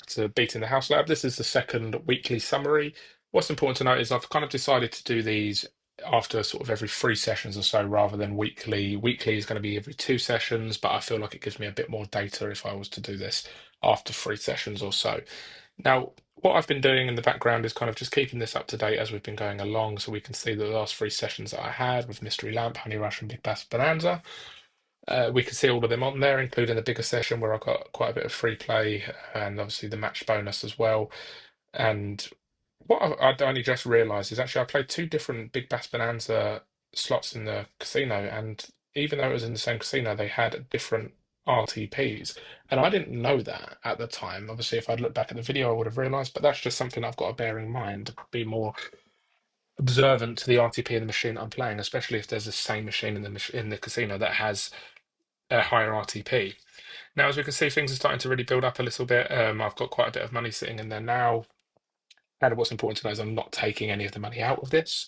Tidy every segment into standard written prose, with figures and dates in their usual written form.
to Beating the House Lab. This is the second weekly summary. What's important to note is I've kind of decided to do these after sort of every 3 sessions or so rather than weekly. Weekly is going to be every 2 sessions, but I feel like it gives me a bit more data if I was to do this after 3 sessions or so. Now, what I've been doing in the background is kind of just keeping this up to date as we've been going along so we can see the last 3 sessions that I had with Mystery Lamp, Honey Rush, and Big Bass Bonanza. We can see all of them on there, including the bigger session where I got quite a bit of free play and obviously the match bonus as well. And what I'd only just realised is actually I played two different Big Bass Bonanza slots in the casino, and even though it was in the same casino, they had different RTPs. And I didn't know that at the time. Obviously, if I'd looked back at the video, I would have realised, but that's just something I've got to bear in mind, be more observant to the RTP of the machine I'm playing, especially if there's the same machine in the casino that has a higher RTP. Now, as we can see, things are starting to really build up a little bit. I've got quite a bit of money sitting in there now. And what's important to know is I'm not taking any of the money out of this.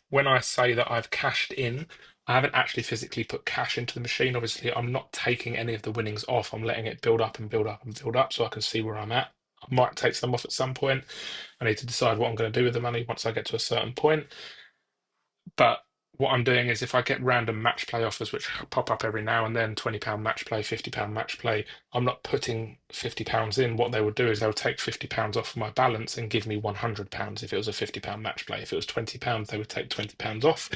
When I say that I've cashed in, I haven't actually physically put cash into the machine. Obviously, I'm not taking any of the winnings off. I'm letting it build up and build up and build up so I can see where I'm at. I might take some off at some point. I need to decide what I'm going to do with the money once I get to a certain point. But what I'm doing is if I get random match play offers, which pop up every now and then, £20 match play, £50 match play, I'm not putting £50 in. What they would do is they'll take £50 off my balance and give me £100 if it was a £50 match play. If it was £20, they would take £20 off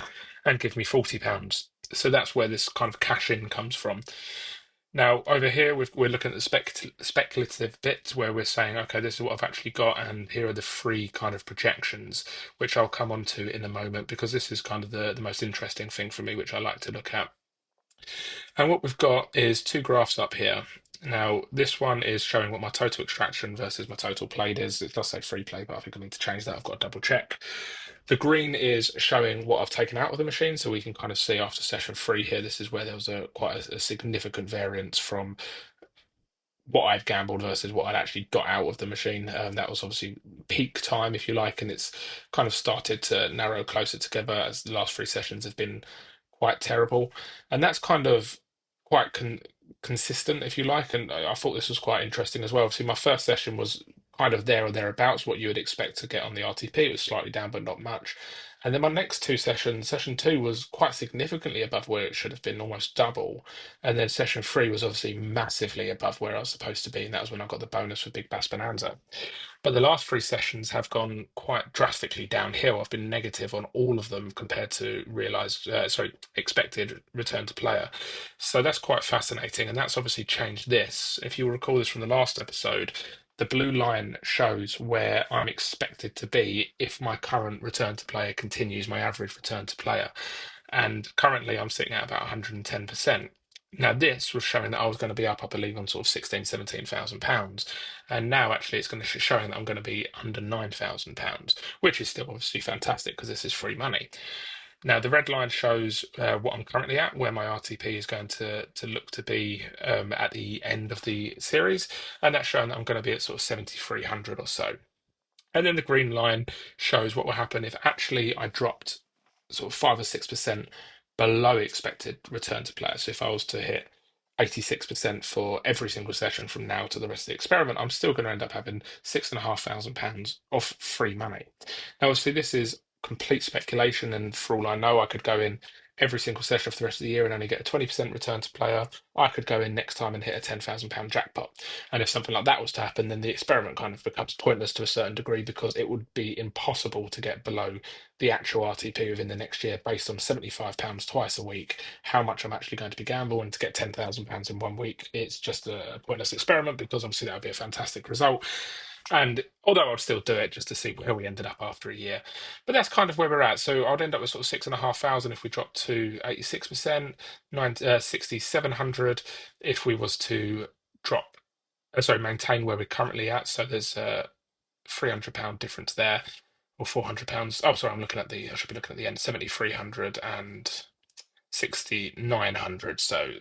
and give me £40. So that's where this kind of cash in comes from. Now, over here, we're looking at the speculative bit where we're saying, okay, this is what I've actually got, and here are the free kind of projections, which I'll come on to in a moment, because this is kind of the most interesting thing for me, which I like to look at. And what we've got is two graphs up here. Now, this one is showing what my total extraction versus my total played is. It does say free play, but I think I need to change that. I've got to double check. The green is showing what I've taken out of the machine, so we can kind of see after session 3 here, this is where there was quite a significant variance from what I've gambled versus what I'd actually got out of the machine. That was obviously peak time, if you like, and it's kind of started to narrow closer together as the last 3 sessions have been quite terrible. And that's kind of quite consistent, if you like. And I thought this was quite interesting as well. See, my first session was kind of there or thereabouts what you would expect to get on the RTP. It was slightly down, but not much. And then my next 2 sessions, session 2 was quite significantly above where it should have been, almost double. And then session 3 was obviously massively above where I was supposed to be, and that was when I got the bonus for Big Bass Bonanza. But the last 3 sessions have gone quite drastically downhill. I've been negative on all of them compared to expected return to player. So that's quite fascinating, and that's obviously changed this. If you recall this from the last episode, the blue line shows where I'm expected to be if my current return to player continues, my average return to player. And currently I'm sitting at about 110%. Now, this was showing that I was going to be up, I believe, on sort of 16, £17,000. And now actually it's going to showing that I'm going to be under £9,000, which is still obviously fantastic because this is free money. Now, the red line shows what I'm currently at, where my RTP is going to look to be at the end of the series, and that's showing that I'm going to be at sort of 7,300 or so. And then the green line shows what will happen if actually I dropped sort of 5 or 6% below expected return to player. So if I was to hit 86% for every single session from now to the rest of the experiment, I'm still going to end up having £6,500 off free money. Now, obviously, this is complete speculation, and for all I know, I could go in every single session for the rest of the year and only get a 20% return to player. I could go in next time and hit a £10,000 jackpot. And if something like that was to happen, then the experiment kind of becomes pointless to a certain degree because it would be impossible to get below the actual RTP within the next year based on £75 twice a week. How much I'm actually going to be gambling to get £10,000 in 1 week, it's just a pointless experiment because obviously that would be a fantastic result. And although I'd still do it just to see where we ended up after a year. But that's kind of where we're at. So I'd end up with sort of 6,500 if we dropped to 86%, 6,700 if we was to drop, maintain where we're currently at. So there's a £300 difference there, or £400. Oh, sorry, I should be looking at the end, 7,300 and 6,900. So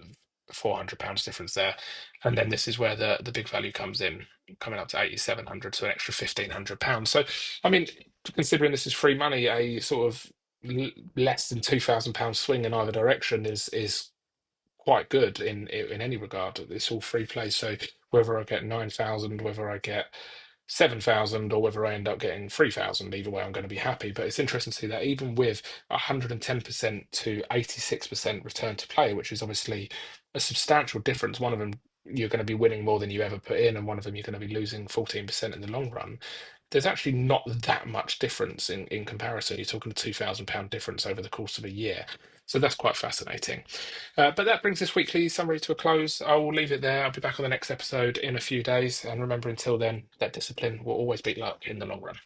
£400 difference there. And then this is where the big value comes in, coming up to 8,700, so an extra £1,500. So, I mean, considering this is free money, a sort of less than £2,000 swing in either direction is quite good in any regard. It's all free play. So whether I get 9,000, whether I get 7,000, or whether I end up getting 3,000. Either way, I'm going to be happy. But it's interesting to see that even with 110% to 86% return to play, which is obviously a substantial difference, one of them you're going to be winning more than you ever put in, and one of them you're going to be losing 14% in the long run. There's actually not that much difference in comparison. You're talking a £2,000 difference over the course of a year. So that's quite fascinating. But that brings this weekly summary to a close. I will leave it there. I'll be back on the next episode in a few days. And remember, until then, that discipline will always beat luck in the long run.